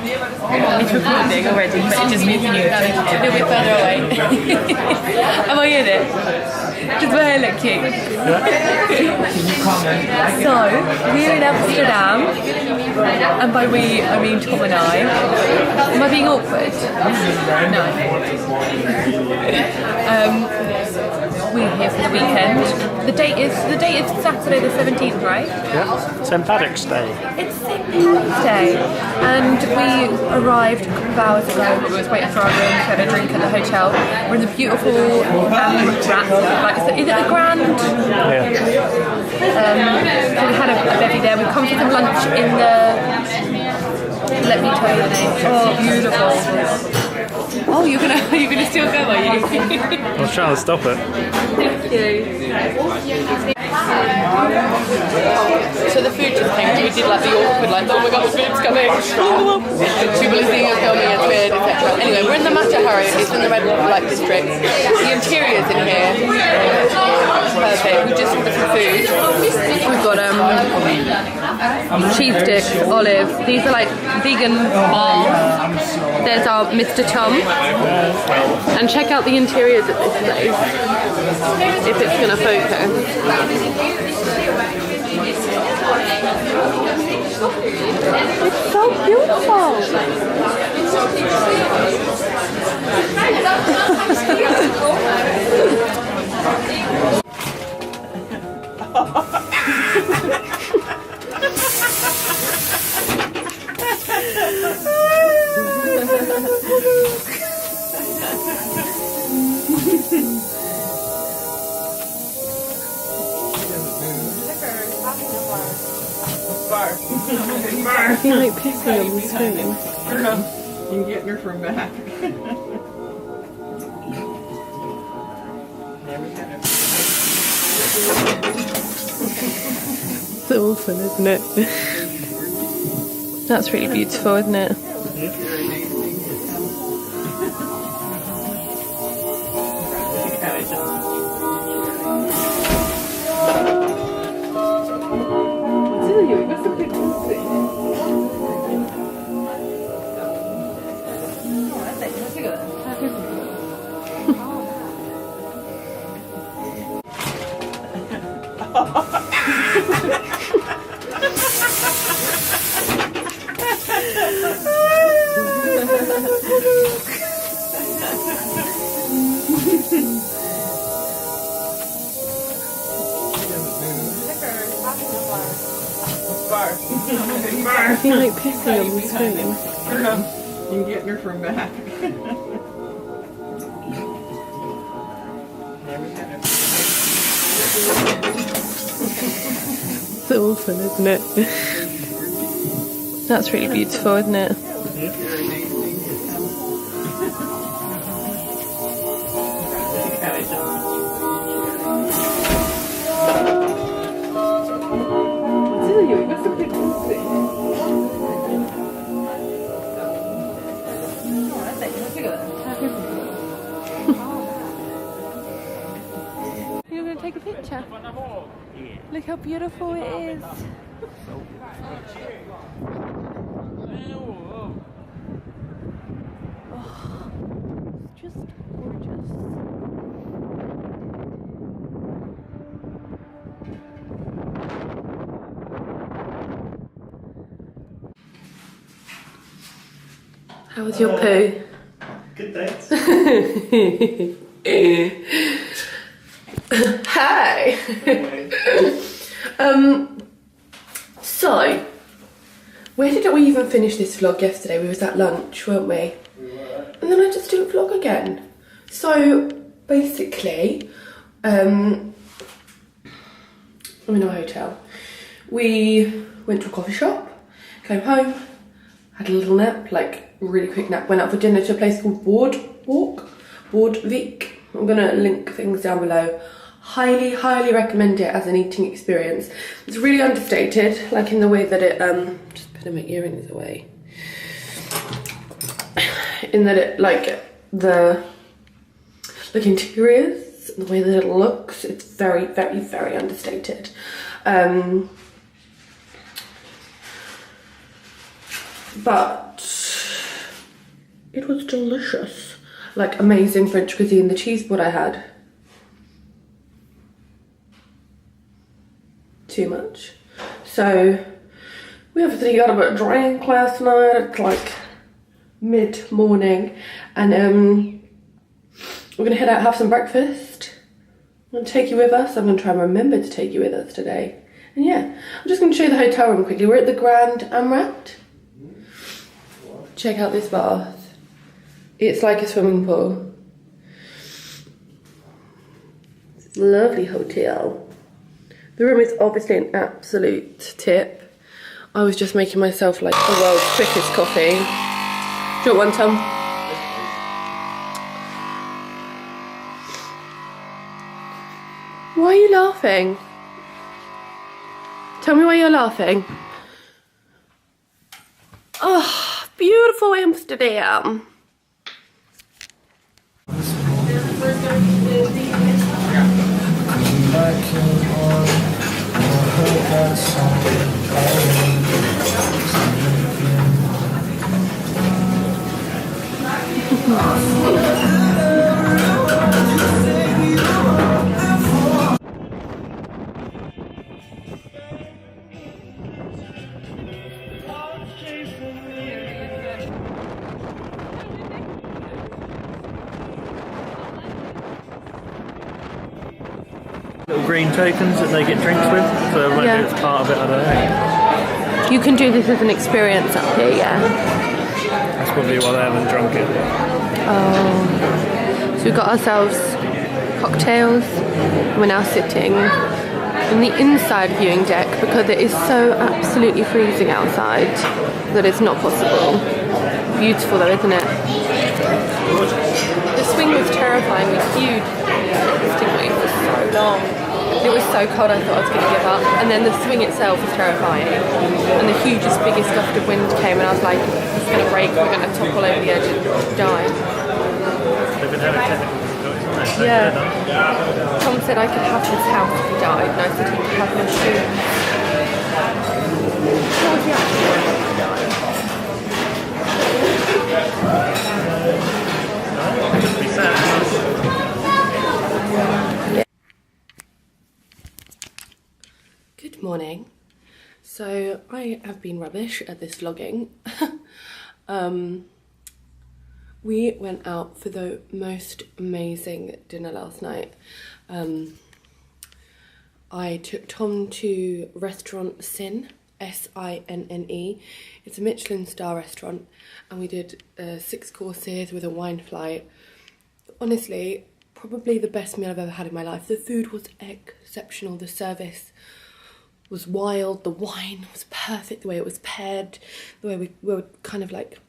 It's recording already, but it just means you a little bit further away. Am I in it? Does my hair look cute? So, we're in Amsterdam, and by we, I mean Tom and I. Am I being awkward? No. We're here for the weekend. The date is Saturday the 17th, right? Yeah, St. Patrick's Day. It's St. Patrick's Day, and we arrived a couple of hours ago. We was waiting for our room. We had a drink at the hotel. We're in the beautiful is it a Grand? Yeah. So we had a bevy there. We come for some lunch in the. Let me tell you the name. Oh, beautiful. Oh, you're gonna still go, are you? I was trying to stop it. Thank you. So the food just came. We did like the awkward, like, oh my god, the food's coming. People are seeing us filming, it's weird, etc. Anyway, we're in the Matterhorn. It's in the red light district. The interior's in here. Perfect. We just ordered some food. We've got cheese sticks, olives. These are like vegan bars. There's our Mr. Chum. And check out the interiors of this place. If it's gonna focus. It's so beautiful. I feel like pissing on the screen. You're getting her from back. It's awful, isn't it? That's really beautiful, isn't it? I feel like pissing on the screen. You're getting her from back. It's awful, isn't it? That's really beautiful, isn't it? You're going to take a picture? Look how beautiful it is. Oh, it's just gorgeous. How was your poo? Good, thanks. Hi! So, where did we even finish this vlog yesterday? We was at lunch, weren't we? And then I just didn't vlog again. So, basically, I'm in our hotel. We went to a coffee shop, came home, had a little nap, like really quick nap, went out for dinner to a place called Boardvik. I'm gonna link things down below. Highly, highly recommend it as an eating experience. It's really understated, like in the way that it, just putting my earrings away. In that it, like, the interiors, and the way that it looks, it's very, very, very understated. But It was delicious. Like amazing French cuisine. The cheese board I had. Too much. So we obviously got a bit drunk last night. It's like mid-morning. And we're gonna head out and have some breakfast. I'm gonna take you with us. I'm gonna try and remember to take you with us today. And yeah, I'm just gonna show you the hotel room quickly. We're at the Grand Amrat. Check out this bath. It's like a swimming pool. It's a lovely hotel. The room is obviously an absolute tip. I was just making myself like the world's quickest coffee. Do you want one, Tom? Why are you laughing? Tell me why you're laughing. Oh, beautiful Amsterdam. Little green tokens that they get drinks with, so maybe Yeah. it's part of it, I don't know. You can do this as an experience up here, yeah. That's probably why they haven't drunk it. Oh. So we've got ourselves cocktails. We're now sitting in the inside viewing deck because it is so absolutely freezing outside that it's not possible. Beautiful though, isn't it? The swing was terrifying. We queued for so long. It was so cold I thought I was going to give up. And then the swing itself was terrifying. And the hugest, biggest gust of wind came and I was like, it's going to break, we're going to topple over the edge and die. They've been having technical difficulties, haven't they? Yeah. Tom said I could have his house if he died, and I said he could have my shoes. What would he actually want if he died? Just be sad. Good morning. So I have been rubbish at this vlogging. We went out for the most amazing dinner last night. I took Tom to restaurant Sin, S-I-N-N-E. It's a Michelin star restaurant and we did 6 courses with a wine flight. Honestly, probably the best meal I've ever had in my life. The food was exceptional, the service was wild, the wine was perfect, the way it was paired, the way we were kind of like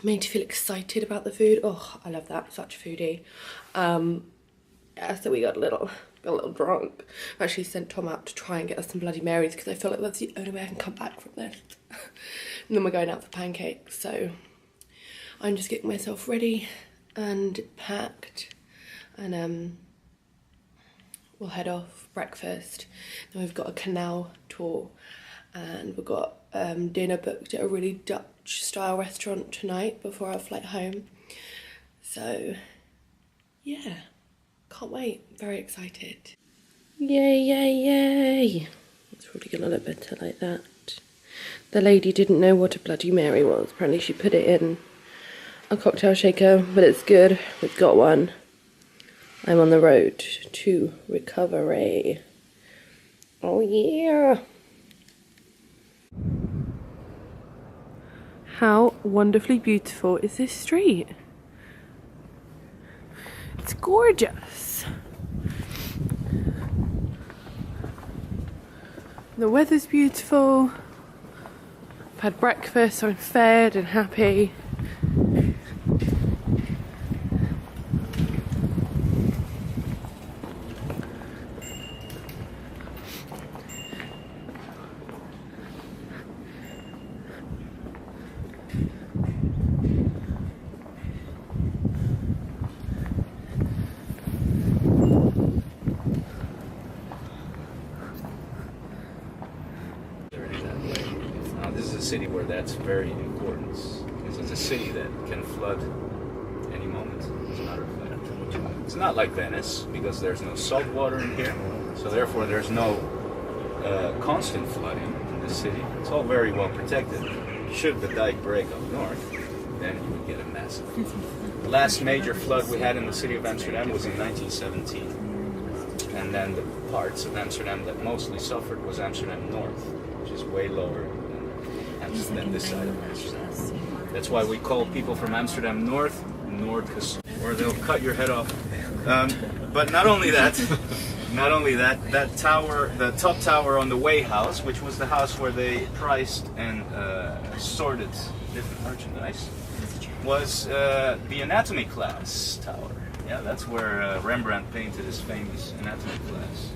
made to feel excited about the food. Oh, I love that, such a foodie. Yeah, so we got a little drunk. I actually sent Tom out to try and get us some Bloody Marys because I feel like that's the only way I can come back from this. And then we're going out for pancakes, so I'm just getting myself ready and packed and we'll head off, breakfast, then we've got a canal tour and we've got dinner booked at a really Dutch style restaurant tonight before our flight home. So yeah, can't wait, very excited. Yay, yay, yay. It's probably gonna look better like that. The lady didn't know what a Bloody Mary was. Apparently she put it in a cocktail shaker, but it's good, we've got one. I'm on the road to recovery. Oh yeah. How wonderfully beautiful is this street? It's gorgeous. The weather's beautiful. I've had breakfast, so I'm fed and happy. This is a city where that's very important. It's a city that can flood any moment, as a matter of fact. It's not like Venice, because there's no salt water in here, so therefore there's no constant flooding in the city. It's all very well protected. Should the dike break up north, then you would get a massive flood. The last major flood we had in the city of Amsterdam was in 1917. And then the parts of Amsterdam that mostly suffered was Amsterdam North, which is way lower than this side of Amsterdam. That's why we call people from Amsterdam North, or they'll cut your head off. But not only that, that tower, the top tower on the Way House, which was the house where they priced and sorted different merchandise, was the anatomy class tower. Yeah, that's where Rembrandt painted his famous anatomy class.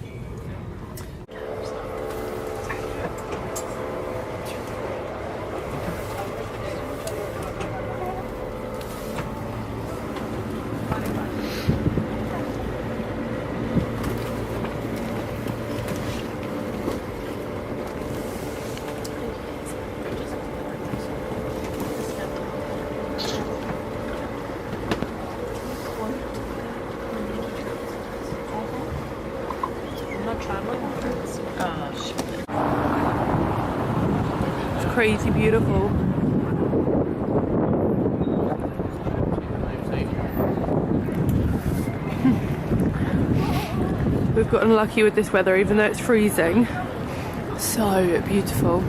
It's crazy beautiful. We've gotten lucky with this weather, even though it's freezing. So beautiful.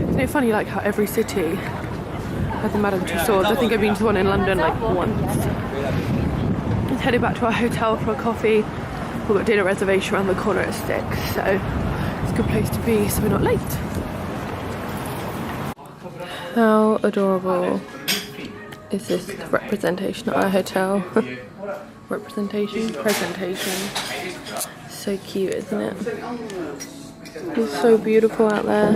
Isn't it funny, like how every city has a Madame Tussauds? I think I've been to one in London like once. Just headed back to our hotel for a coffee. We've got dinner reservation around the corner at 6, so it's a good place to be so we're not late. How adorable is this representation at our hotel? Presentation. So cute, isn't it? It's so beautiful out there.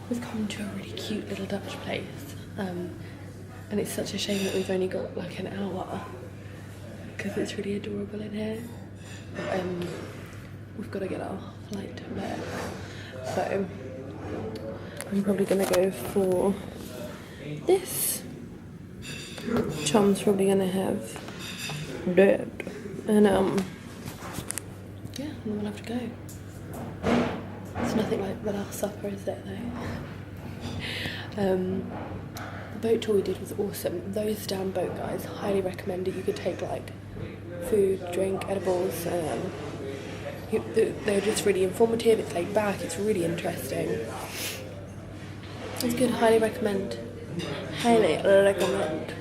We've come to a really cute little Dutch place, and it's such a shame that we've only got like an hour because it's really adorable in here. We've got to get our flight back, so I'm probably going to go for this. Chom's probably going to have that, and yeah, and then we'll have to go. It's nothing like the last supper, is it, though? The boat tour we did was awesome. Those down boat guys, highly recommend it. You could take like food, drink, edibles. They're just really informative. It's laid back. It's really interesting. It's good. Highly recommend. Highly recommend.